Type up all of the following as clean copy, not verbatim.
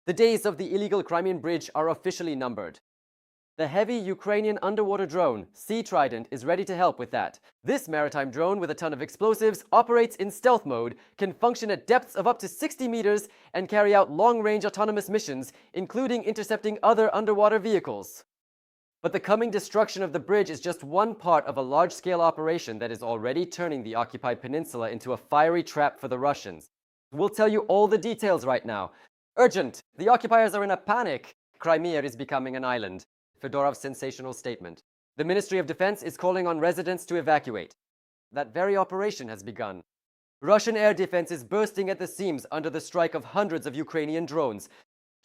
The days of the illegal Crimean bridge are officially numbered. The heavy Ukrainian underwater drone, Sea Trident, is ready to help with that. This maritime drone with a ton of explosives operates in stealth mode, can function at depths of up to 60 meters, and carry out long-range autonomous missions, including intercepting other underwater vehicles. But the coming destruction of the bridge is just one part of a large-scale operation that is already turning the occupied peninsula into a fiery trap for the Russians. We'll tell you all the details right now. Urgent! The occupiers are in a panic! Crimea is becoming an island. Fedorov's sensational statement. The Ministry of Defense is calling on residents to evacuate. That very operation has begun. Russian air defense is bursting at the seams under the strike of hundreds of Ukrainian drones.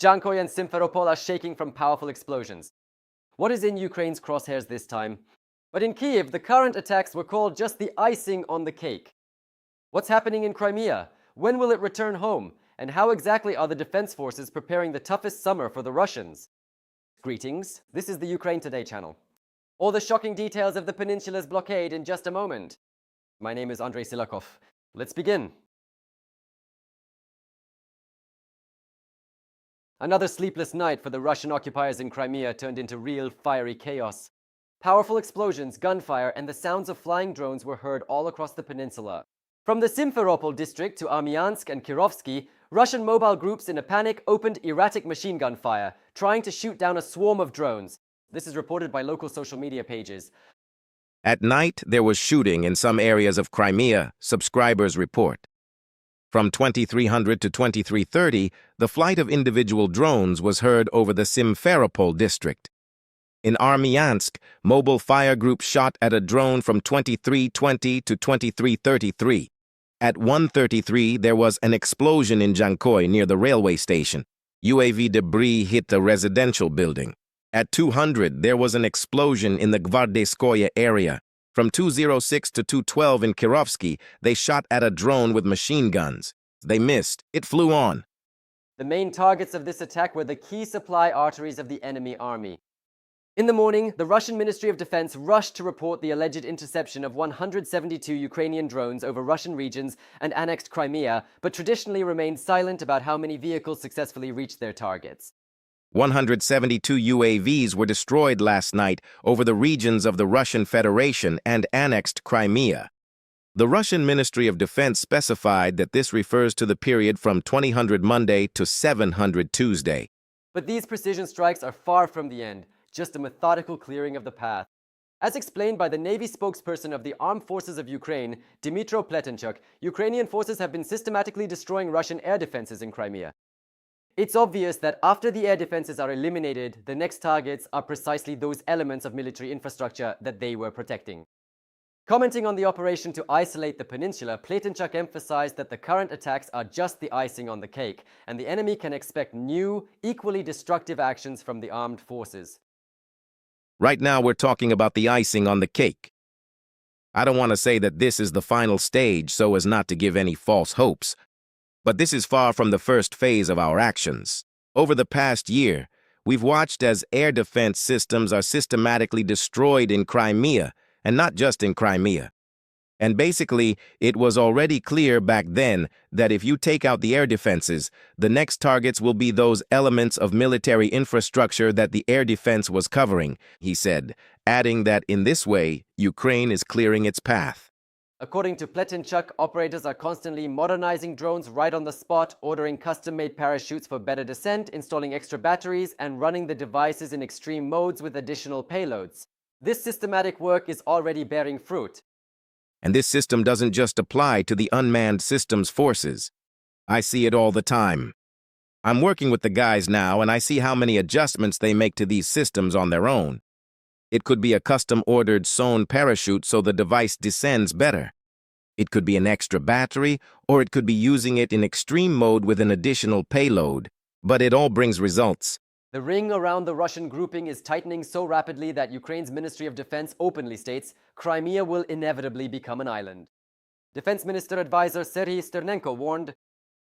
Dzhankoy and Simferopol are shaking from powerful explosions. What is in Ukraine's crosshairs this time? But in Kiev, the current attacks were called just the icing on the cake. What's happening in Crimea? When will it return home? And how exactly are the defense forces preparing the toughest summer for the Russians? Greetings, this is the Ukraine Today channel. All the shocking details of the peninsula's blockade in just a moment. My name is Andrei Silakov. Let's begin. Another sleepless night for the Russian occupiers in Crimea turned into real fiery chaos. Powerful explosions, gunfire, and the sounds of flying drones were heard all across the peninsula. From the Simferopol district to Armyansk and Kirovsky, Russian mobile groups in a panic opened erratic machine gun fire, trying to shoot down a swarm of drones. This is reported by local social media pages. At night, there was shooting in some areas of Crimea, subscribers report. From 2300 to 2330, the flight of individual drones was heard over the Simferopol district. In Armyansk, mobile fire groups shot at a drone from 2320 to 2333. At 1:33, there was an explosion in Dzhankoy near the railway station. UAV debris hit the residential building. At 200, there was an explosion in the Gvardeyskoye area. From 206 to 212 in Kirovsky, they shot at a drone with machine guns. They missed. It flew on. The main targets of this attack were the key supply arteries of the enemy army. In the morning, the Russian Ministry of Defense rushed to report the alleged interception of 172 Ukrainian drones over Russian regions and annexed Crimea, but traditionally remained silent about how many vehicles successfully reached their targets. 172 UAVs were destroyed last night over the regions of the Russian Federation and annexed Crimea. The Russian Ministry of Defense specified that this refers to the period from 2000 Monday to 700 Tuesday. But these precision strikes are far from the end. Just a methodical clearing of the path. As explained by the Navy spokesperson of the Armed Forces of Ukraine, Dmytro Pletenchuk, Ukrainian forces have been systematically destroying Russian air defenses in Crimea. It's obvious that after the air defenses are eliminated, the next targets are precisely those elements of military infrastructure that they were protecting. Commenting on the operation to isolate the peninsula, Pletenchuk emphasized that the current attacks are just the icing on the cake, and the enemy can expect new, equally destructive actions from the armed forces. Right now, we're talking about the icing on the cake. I don't want to say that this is the final stage so as not to give any false hopes, but this is far from the first phase of our actions. Over the past year, we've watched as air defense systems are systematically destroyed in Crimea, and not just in Crimea. And basically, it was already clear back then that if you take out the air defenses, the next targets will be those elements of military infrastructure that the air defense was covering, he said, adding that in this way, Ukraine is clearing its path. According to Pletenchuk, operators are constantly modernizing drones right on the spot, ordering custom-made parachutes for better descent, installing extra batteries, and running the devices in extreme modes with additional payloads. This systematic work is already bearing fruit. And this system doesn't just apply to the unmanned systems forces. I see it all the time. I'm working with the guys now, and I see how many adjustments they make to these systems on their own. It could be a custom-ordered sewn parachute so the device descends better. It could be an extra battery, or it could be using it in extreme mode with an additional payload. But it all brings results. The ring around the Russian grouping is tightening so rapidly that Ukraine's Ministry of Defense openly states Crimea will inevitably become an island. Defense Minister Advisor Serhiy Sternenko warned,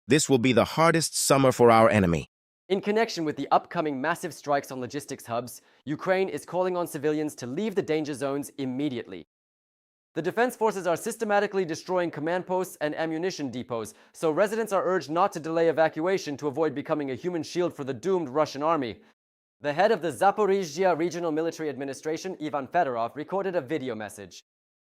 "This will be the hardest summer for our enemy." In connection with the upcoming massive strikes on logistics hubs, Ukraine is calling on civilians to leave the danger zones immediately. The defense forces are systematically destroying command posts and ammunition depots, so residents are urged not to delay evacuation to avoid becoming a human shield for the doomed Russian army. The head of the Zaporizhzhia Regional Military Administration, Ivan Fedorov, recorded a video message.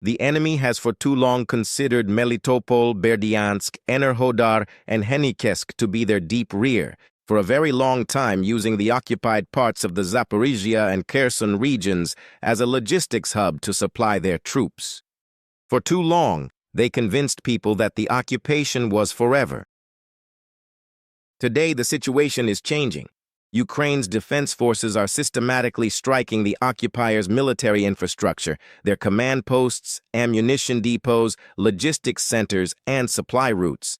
The enemy has for too long considered Melitopol, Berdyansk, Enerhodar, and Henikesk to be their deep rear, for a very long time using the occupied parts of the Zaporizhzhia and Kherson regions as a logistics hub to supply their troops. For too long, they convinced people that the occupation was forever. Today, the situation is changing. Ukraine's defense forces are systematically striking the occupiers' military infrastructure, their command posts, ammunition depots, logistics centers, and supply routes.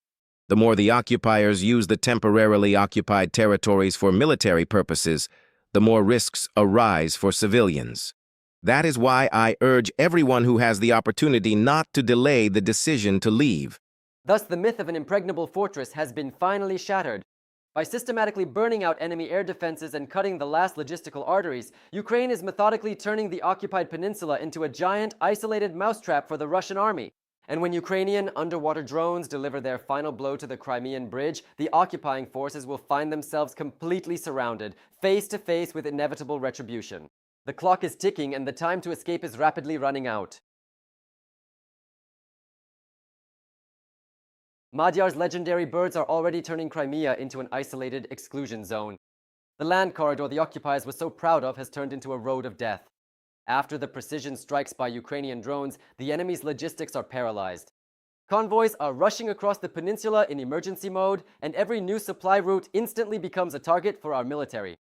The more the occupiers use the temporarily occupied territories for military purposes, the more risks arise for civilians. That is why I urge everyone who has the opportunity not to delay the decision to leave. Thus, the myth of an impregnable fortress has been finally shattered. By systematically burning out enemy air defenses and cutting the last logistical arteries, Ukraine is methodically turning the occupied peninsula into a giant, isolated mousetrap for the Russian army. And when Ukrainian underwater drones deliver their final blow to the Crimean bridge, the occupying forces will find themselves completely surrounded, face to face with inevitable retribution. The clock is ticking and the time to escape is rapidly running out. Magyar's legendary birds are already turning Crimea into an isolated exclusion zone. The land corridor the occupiers were so proud of has turned into a road of death. After the precision strikes by Ukrainian drones, the enemy's logistics are paralyzed. Convoys are rushing across the peninsula in emergency mode, and every new supply route instantly becomes a target for our military.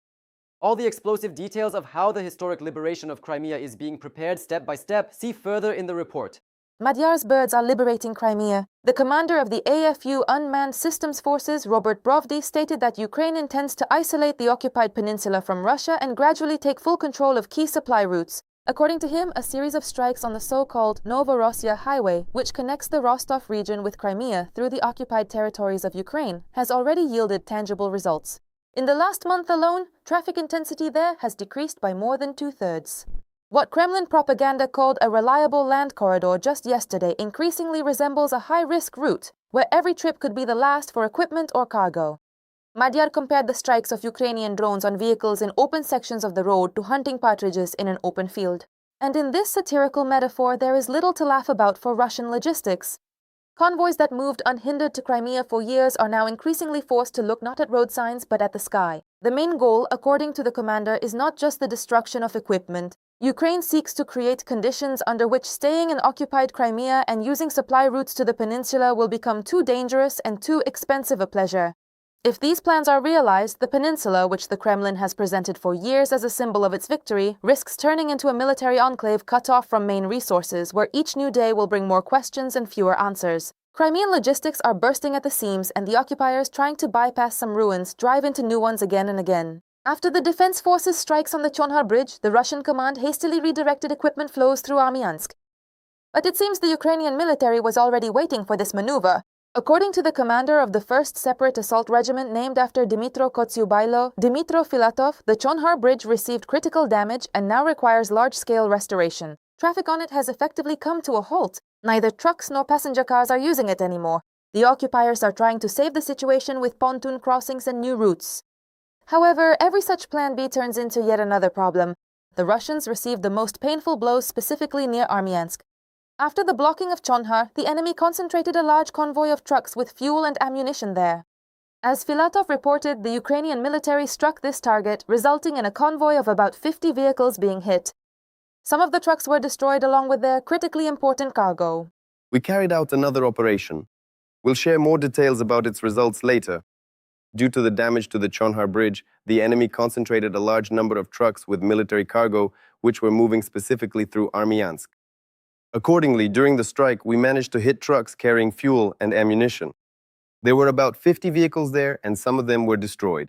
All the explosive details of how the historic liberation of Crimea is being prepared step by step, see further in the report. Magyar's birds are liberating Crimea. The commander of the AFU Unmanned Systems Forces, Robert Brovdy, stated that Ukraine intends to isolate the occupied peninsula from Russia and gradually take full control of key supply routes. According to him, a series of strikes on the so-called Novorossiya Highway, which connects the Rostov region with Crimea through the occupied territories of Ukraine, has already yielded tangible results. In the last month alone, traffic intensity there has decreased by more than 2/3. What Kremlin propaganda called a reliable land corridor just yesterday increasingly resembles a high-risk route, where every trip could be the last for equipment or cargo. Magyar compared the strikes of Ukrainian drones on vehicles in open sections of the road to hunting partridges in an open field. And in this satirical metaphor, there is little to laugh about for Russian logistics. Convoys that moved unhindered to Crimea for years are now increasingly forced to look not at road signs but at the sky. The main goal, according to the commander, is not just the destruction of equipment. Ukraine seeks to create conditions under which staying in occupied Crimea and using supply routes to the peninsula will become too dangerous and too expensive a pleasure. If these plans are realized, the peninsula, which the Kremlin has presented for years as a symbol of its victory, risks turning into a military enclave cut off from main resources, where each new day will bring more questions and fewer answers. Crimean logistics are bursting at the seams, and the occupiers, trying to bypass some ruins, drive into new ones again and again. After the defense forces' strikes on the Chonhar Bridge, the Russian command hastily redirected equipment flows through Armyansk. But it seems the Ukrainian military was already waiting for this maneuver. According to the commander of the 1st Separate Assault Regiment named after Dmytro Dmytro Filatov, the Chonhar Bridge received critical damage and now requires large-scale restoration. Traffic on it has effectively come to a halt. Neither trucks nor passenger cars are using it anymore. The occupiers are trying to save the situation with pontoon crossings and new routes. However, every such plan B turns into yet another problem. The Russians received the most painful blows specifically near Armyansk. After the blocking of Chonhar, the enemy concentrated a large convoy of trucks with fuel and ammunition there. As Filatov reported, the Ukrainian military struck this target, resulting in a convoy of about 50 vehicles being hit. Some of the trucks were destroyed along with their critically important cargo. We carried out another operation. We'll share more details about its results later. Due to the damage to the Chonhar Bridge, the enemy concentrated a large number of trucks with military cargo, which were moving specifically through Armyansk. Accordingly, during the strike, we managed to hit trucks carrying fuel and ammunition. There were about 50 vehicles there, and some of them were destroyed.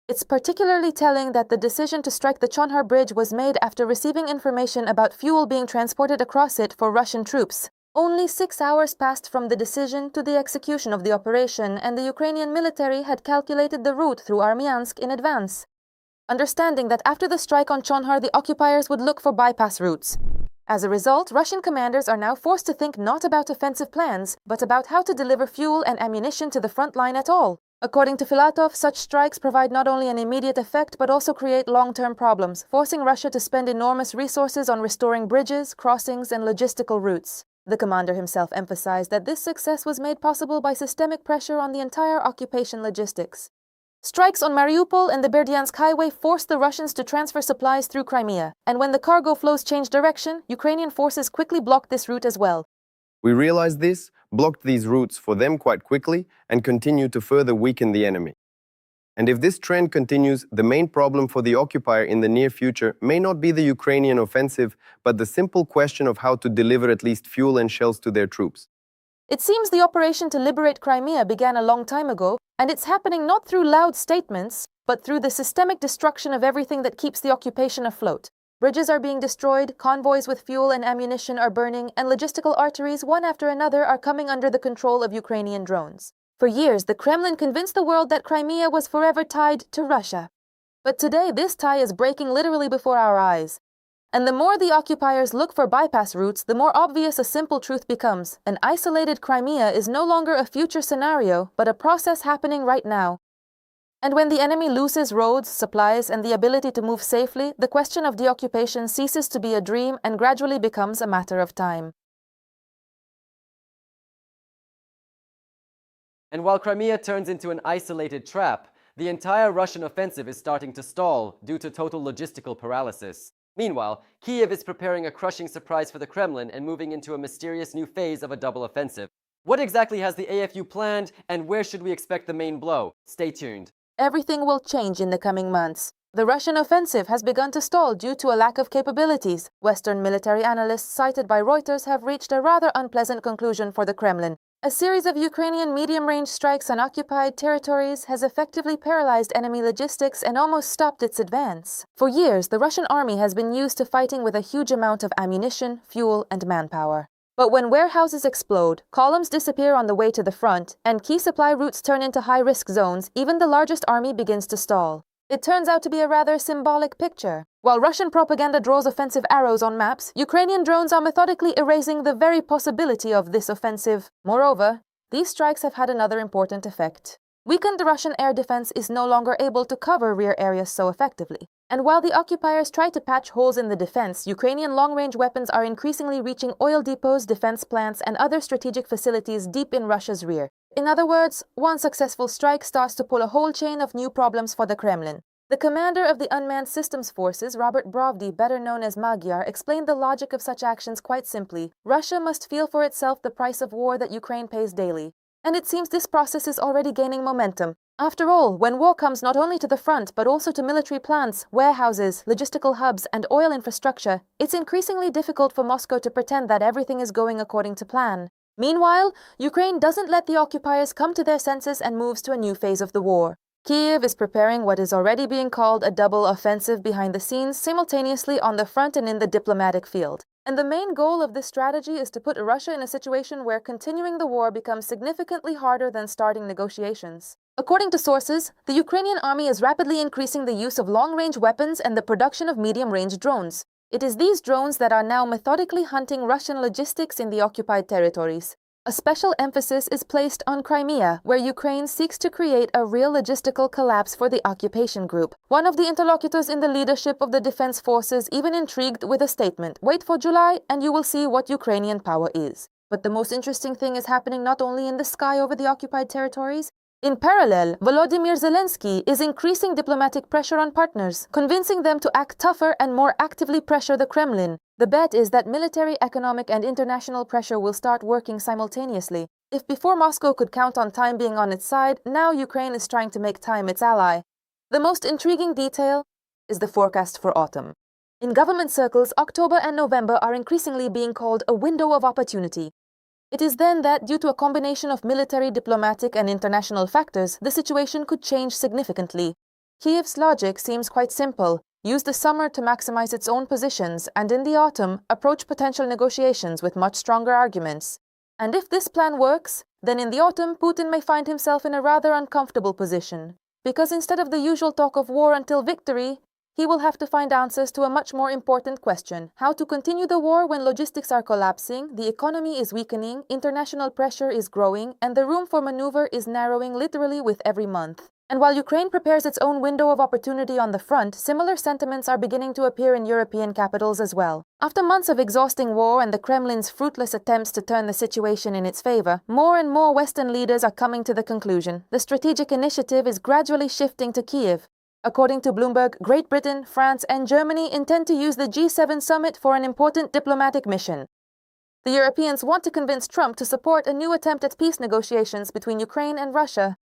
It's particularly telling that the decision to strike the Chonhar Bridge was made after receiving information about fuel being transported across it for Russian troops. Only 6 hours passed from the decision to the execution of the operation, and the Ukrainian military had calculated the route through Armyansk in advance, understanding that after the strike on Chonhar, the occupiers would look for bypass routes. As a result, Russian commanders are now forced to think not about offensive plans, but about how to deliver fuel and ammunition to the front line at all. According to Filatov, such strikes provide not only an immediate effect but also create long-term problems, forcing Russia to spend enormous resources on restoring bridges, crossings, and logistical routes. The commander himself emphasized that this success was made possible by systemic pressure on the entire occupation logistics. Strikes on Mariupol and the Berdyansk highway forced the Russians to transfer supplies through Crimea, and when the cargo flows changed direction, Ukrainian forces quickly blocked this route as well. We realized this, blocked these routes for them quite quickly, and continued to further weaken the enemy. And if this trend continues, the main problem for the occupier in the near future may not be the Ukrainian offensive, but the simple question of how to deliver at least fuel and shells to their troops. It seems the operation to liberate Crimea began a long time ago, and it's happening not through loud statements, but through the systemic destruction of everything that keeps the occupation afloat. Bridges are being destroyed, convoys with fuel and ammunition are burning, and logistical arteries, one after another, are coming under the control of Ukrainian drones. For years, the Kremlin convinced the world that Crimea was forever tied to Russia. But today, this tie is breaking literally before our eyes. And the more the occupiers look for bypass routes, the more obvious a simple truth becomes. An isolated Crimea is no longer a future scenario, but a process happening right now. And when the enemy loses roads, supplies, and the ability to move safely, the question of deoccupation ceases to be a dream and gradually becomes a matter of time. And while Crimea turns into an isolated trap, the entire Russian offensive is starting to stall due to total logistical paralysis. Meanwhile, Kiev is preparing a crushing surprise for the Kremlin and moving into a mysterious new phase of a double offensive. What exactly has the AFU planned, and where should we expect the main blow? Stay tuned. Everything will change in the coming months. The Russian offensive has begun to stall due to a lack of capabilities. Western military analysts cited by Reuters have reached a rather unpleasant conclusion for the Kremlin. A series of Ukrainian medium-range strikes on occupied territories has effectively paralyzed enemy logistics and almost stopped its advance. For years, the Russian army has been used to fighting with a huge amount of ammunition, fuel, and manpower. But when warehouses explode, columns disappear on the way to the front, and key supply routes turn into high-risk zones, even the largest army begins to stall. It turns out to be a rather symbolic picture. While Russian propaganda draws offensive arrows on maps, Ukrainian drones are methodically erasing the very possibility of this offensive. Moreover, these strikes have had another important effect. Weakened Russian air defense is no longer able to cover rear areas so effectively. And while the occupiers try to patch holes in the defense, Ukrainian long-range weapons are increasingly reaching oil depots, defense plants, and other strategic facilities deep in Russia's rear. In other words, one successful strike starts to pull a whole chain of new problems for the Kremlin. The commander of the Unmanned Systems Forces, Robert Brovdy, better known as Magyar, explained the logic of such actions quite simply. Russia must feel for itself the price of war that Ukraine pays daily. And it seems this process is already gaining momentum. After all, when war comes not only to the front but also to military plants, warehouses, logistical hubs, and oil infrastructure, it's increasingly difficult for Moscow to pretend that everything is going according to plan. Meanwhile, Ukraine doesn't let the occupiers come to their senses and moves to a new phase of the war. Kiev is preparing what is already being called a double offensive behind the scenes, simultaneously on the front and in the diplomatic field. And the main goal of this strategy is to put Russia in a situation where continuing the war becomes significantly harder than starting negotiations. According to sources, the Ukrainian army is rapidly increasing the use of long-range weapons and the production of medium-range drones. It is these drones that are now methodically hunting Russian logistics in the occupied territories. A special emphasis is placed on Crimea, where Ukraine seeks to create a real logistical collapse for the occupation group. One of the interlocutors in the leadership of the defense forces even intrigued with a statement, "Wait for July and you will see what Ukrainian power is." But the most interesting thing is happening not only in the sky over the occupied territories. In parallel, Volodymyr Zelensky is increasing diplomatic pressure on partners, convincing them to act tougher and more actively pressure the Kremlin. The bet is that military, economic, and international pressure will start working simultaneously. If before Moscow could count on time being on its side, now Ukraine is trying to make time its ally. The most intriguing detail is the forecast for autumn. In government circles, October and November are increasingly being called a window of opportunity. It is then that, due to a combination of military, diplomatic, and international factors, the situation could change significantly. Kiev's logic seems quite simple. Use the summer to maximize its own positions, and in the autumn, approach potential negotiations with much stronger arguments. And if this plan works, then in the autumn, Putin may find himself in a rather uncomfortable position. Because instead of the usual talk of war until victory, he will have to find answers to a much more important question: how to continue the war when logistics are collapsing, the economy is weakening, international pressure is growing, and the room for maneuver is narrowing literally with every month. And while Ukraine prepares its own window of opportunity on the front, similar sentiments are beginning to appear in European capitals as well. After months of exhausting war and the Kremlin's fruitless attempts to turn the situation in its favor, more and more Western leaders are coming to the conclusion the strategic initiative is gradually shifting to Kiev. According to Bloomberg, Great Britain, France, and Germany intend to use the G7 summit for an important diplomatic mission. The Europeans want to convince Trump to support a new attempt at peace negotiations between Ukraine and Russia.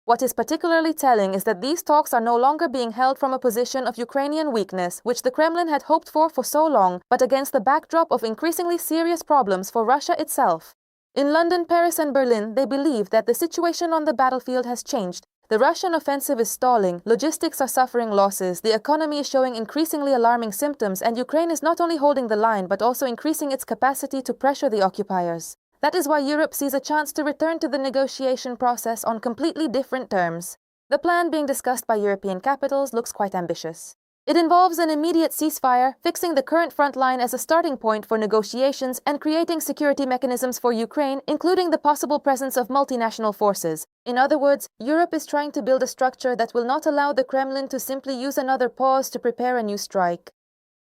What is particularly telling is that these talks are no longer being held from a position of Ukrainian weakness, which the Kremlin had hoped for so long, but against the backdrop of increasingly serious problems for Russia itself. In London, Paris, and Berlin, they believe that the situation on the battlefield has changed. The Russian offensive is stalling, logistics are suffering losses, the economy is showing increasingly alarming symptoms, and Ukraine is not only holding the line but also increasing its capacity to pressure the occupiers. That is why Europe sees a chance to return to the negotiation process on completely different terms. The plan being discussed by European capitals looks quite ambitious. It involves an immediate ceasefire, fixing the current front line as a starting point for negotiations, and creating security mechanisms for Ukraine, including the possible presence of multinational forces. In other words, Europe is trying to build a structure that will not allow the Kremlin to simply use another pause to prepare a new strike.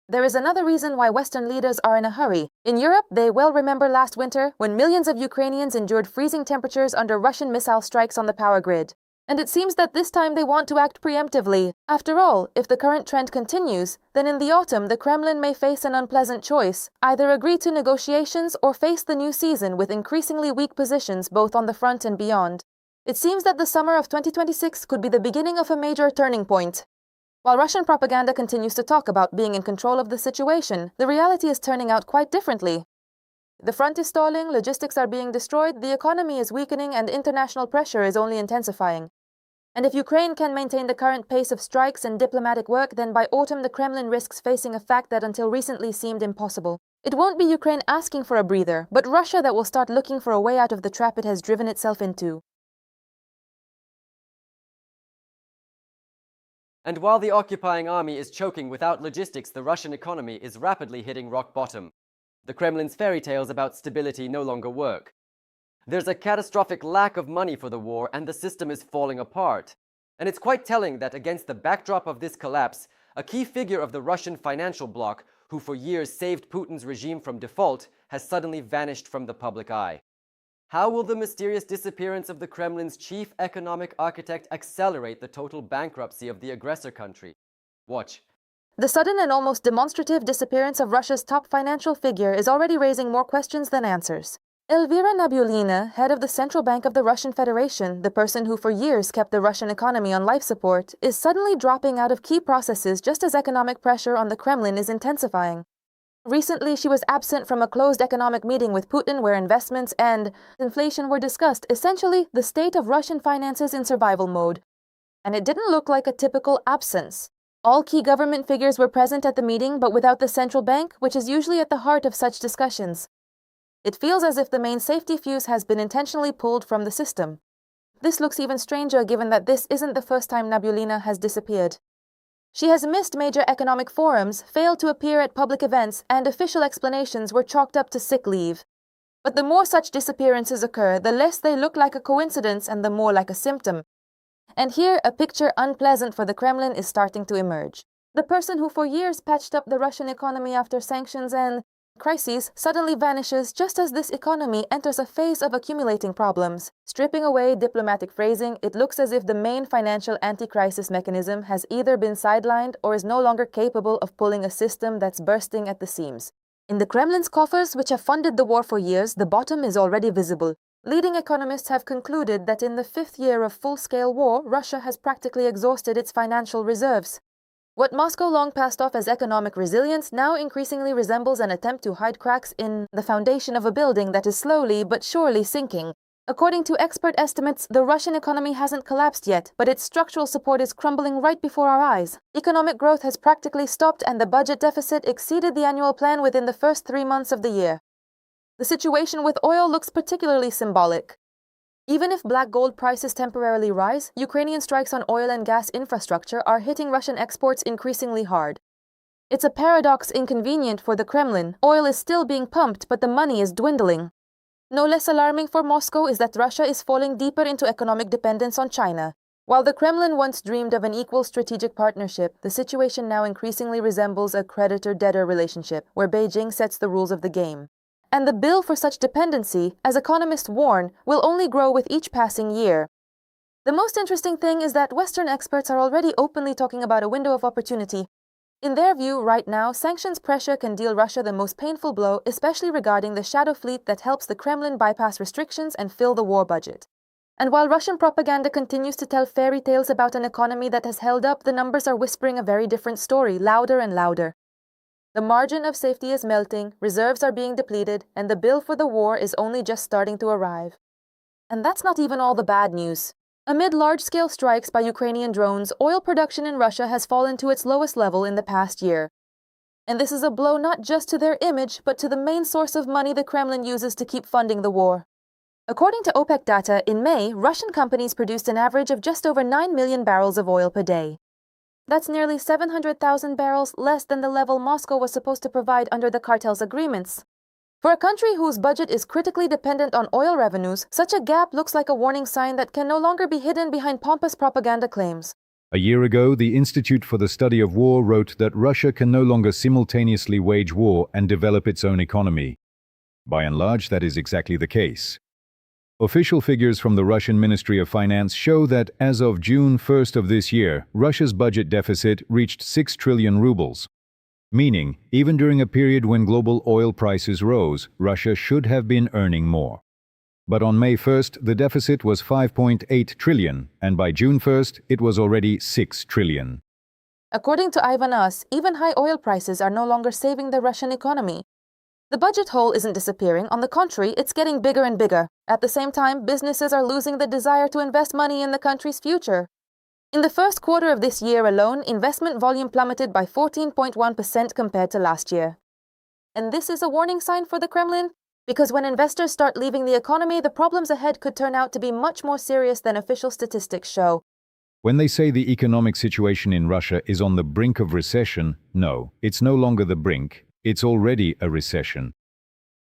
There is another reason why Western leaders are in a hurry. In Europe, they well remember last winter when millions of Ukrainians endured freezing temperatures under Russian missile strikes on the power grid. And it seems that this time they want to act preemptively. After all, if the current trend continues, then in the autumn the Kremlin may face an unpleasant choice: either agree to negotiations or face the new season with increasingly weak positions both on the front and beyond. It seems that the summer of 2026 could be the beginning of a major turning point. While Russian propaganda continues to talk about being in control of the situation, the reality is turning out quite differently. The front is stalling, logistics are being destroyed, the economy is weakening, and international pressure is only intensifying. And if Ukraine can maintain the current pace of strikes and diplomatic work, then by autumn the Kremlin risks facing a fact that until recently seemed impossible. It won't be Ukraine asking for a breather, but Russia that will start looking for a way out of the trap it has driven itself into. And while the occupying army is choking without logistics, the Russian economy is rapidly hitting rock bottom. The Kremlin's fairy tales about stability no longer work. There's a catastrophic lack of money for the war, and the system is falling apart. And it's quite telling that against the backdrop of this collapse, a key figure of the Russian financial bloc, who for years saved Putin's regime from default, has suddenly vanished from the public eye. How will the mysterious disappearance of the Kremlin's chief economic architect accelerate the total bankruptcy of the aggressor country? Watch. The sudden and almost demonstrative disappearance of Russia's top financial figure is already raising more questions than answers. Elvira Nabiullina, head of the Central Bank of the Russian Federation, the person who for years kept the Russian economy on life support, is suddenly dropping out of key processes just as economic pressure on the Kremlin is intensifying. Recently, she was absent from a closed economic meeting with Putin where investments and inflation were discussed, essentially the state of Russian finances in survival mode. And it didn't look like a typical absence. All key government figures were present at the meeting, but without the central bank, which is usually at the heart of such discussions. It feels as if the main safety fuse has been intentionally pulled from the system. This looks even stranger given that this isn't the first time Nabiullina has disappeared. She has missed major economic forums, failed to appear at public events, and official explanations were chalked up to sick leave. But the more such disappearances occur, the less they look like a coincidence and the more like a symptom. And here, a picture unpleasant for the Kremlin is starting to emerge. The person who for years patched up the Russian economy after sanctions and crises suddenly vanishes just as this economy enters a phase of accumulating problems. Stripping away diplomatic phrasing, it looks as if the main financial anti-crisis mechanism has either been sidelined or is no longer capable of pulling a system that's bursting at the seams. In the Kremlin's coffers, which have funded the war for years, the bottom is already visible. Leading economists have concluded that in the fifth year of full-scale war, Russia has practically exhausted its financial reserves. What Moscow long passed off as economic resilience now increasingly resembles an attempt to hide cracks in the foundation of a building that is slowly but surely sinking. According to expert estimates, the Russian economy hasn't collapsed yet, but its structural support is crumbling right before our eyes. Economic growth has practically stopped, and the budget deficit exceeded the annual plan within the first 3 months of the year. The situation with oil looks particularly symbolic. Even if black gold prices temporarily rise, Ukrainian strikes on oil and gas infrastructure are hitting Russian exports increasingly hard. It's a paradox inconvenient for the Kremlin. Oil is still being pumped, but the money is dwindling. No less alarming for Moscow is that Russia is falling deeper into economic dependence on China. While the Kremlin once dreamed of an equal strategic partnership, the situation now increasingly resembles a creditor-debtor relationship, where Beijing sets the rules of the game. And the bill for such dependency, as economists warn, will only grow with each passing year. The most interesting thing is that Western experts are already openly talking about a window of opportunity. In their view, right now, sanctions pressure can deal Russia the most painful blow, especially regarding the shadow fleet that helps the Kremlin bypass restrictions and fill the war budget. And while Russian propaganda continues to tell fairy tales about an economy that has held up, the numbers are whispering a very different story, louder and louder. The margin of safety is melting, reserves are being depleted, and the bill for the war is only just starting to arrive. And that's not even all the bad news. Amid large-scale strikes by Ukrainian drones, oil production in Russia has fallen to its lowest level in the past year. And this is a blow not just to their image, but to the main source of money the Kremlin uses to keep funding the war. According to OPEC data, in May, Russian companies produced an average of just over 9 million barrels of oil per day. That's nearly 700,000 barrels less than the level Moscow was supposed to provide under the cartel's agreements. For a country whose budget is critically dependent on oil revenues, such a gap looks like a warning sign that can no longer be hidden behind pompous propaganda claims. A year ago, the Institute for the Study of War wrote that Russia can no longer simultaneously wage war and develop its own economy. By and large, that is exactly the case. Official figures from the Russian Ministry of Finance show that as of June 1st of this year, Russia's budget deficit reached 6 trillion rubles. Meaning, even during a period when global oil prices rose, Russia should have been earning more. But on May 1st, the deficit was 5.8 trillion, and by June 1st, it was already 6 trillion. According to Ivan Us, even high oil prices are no longer saving the Russian economy. The budget hole isn't disappearing. On the contrary, it's getting bigger and bigger. At the same time, businesses are losing the desire to invest money in the country's future. In the first quarter of this year alone, investment volume plummeted by 14.1% compared to last year. And this is a warning sign for the Kremlin, because when investors start leaving the economy, the problems ahead could turn out to be much more serious than official statistics show. When they say the economic situation in Russia is on the brink of recession, no, it's no longer the brink. It's already a recession.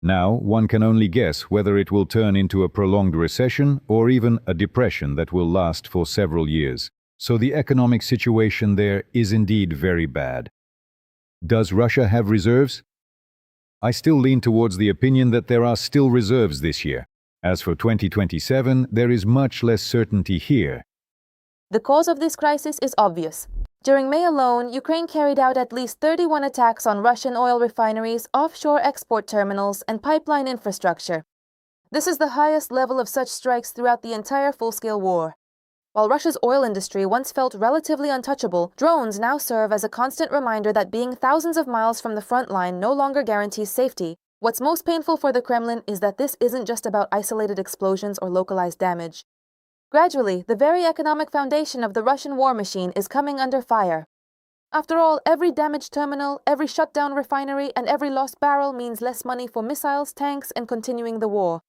Now, one can only guess whether it will turn into a prolonged recession or even a depression that will last for several years. So the economic situation there is indeed very bad. Does Russia have reserves? I still lean towards the opinion that there are still reserves this year. As for 2027, there is much less certainty here. The cause of this crisis is obvious. During May alone, Ukraine carried out at least 31 attacks on Russian oil refineries, offshore export terminals, and pipeline infrastructure. This is the highest level of such strikes throughout the entire full-scale war. While Russia's oil industry once felt relatively untouchable, drones now serve as a constant reminder that being thousands of miles from the front line no longer guarantees safety. What's most painful for the Kremlin is that this isn't just about isolated explosions or localized damage. Gradually, the very economic foundation of the Russian war machine is coming under fire. After all, every damaged terminal, every shut-down refinery, and every lost barrel means less money for missiles, tanks, and continuing the war.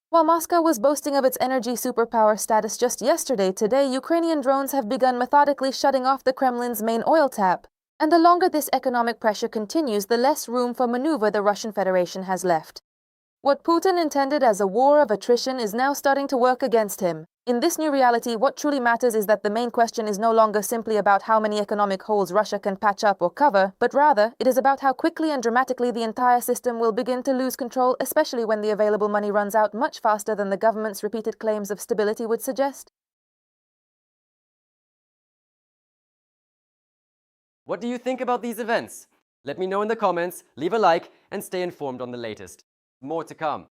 While Moscow was boasting of its energy superpower status just yesterday, today Ukrainian drones have begun methodically shutting off the Kremlin's main oil tap. And the longer this economic pressure continues, the less room for maneuver the Russian Federation has left. What Putin intended as a war of attrition is now starting to work against him. In this new reality, what truly matters is that the main question is no longer simply about how many economic holes Russia can patch up or cover, but rather, it is about how quickly and dramatically the entire system will begin to lose control, especially when the available money runs out much faster than the government's repeated claims of stability would suggest. What do you think about these events? Let me know in the comments, leave a like, and stay informed on the latest. More to come.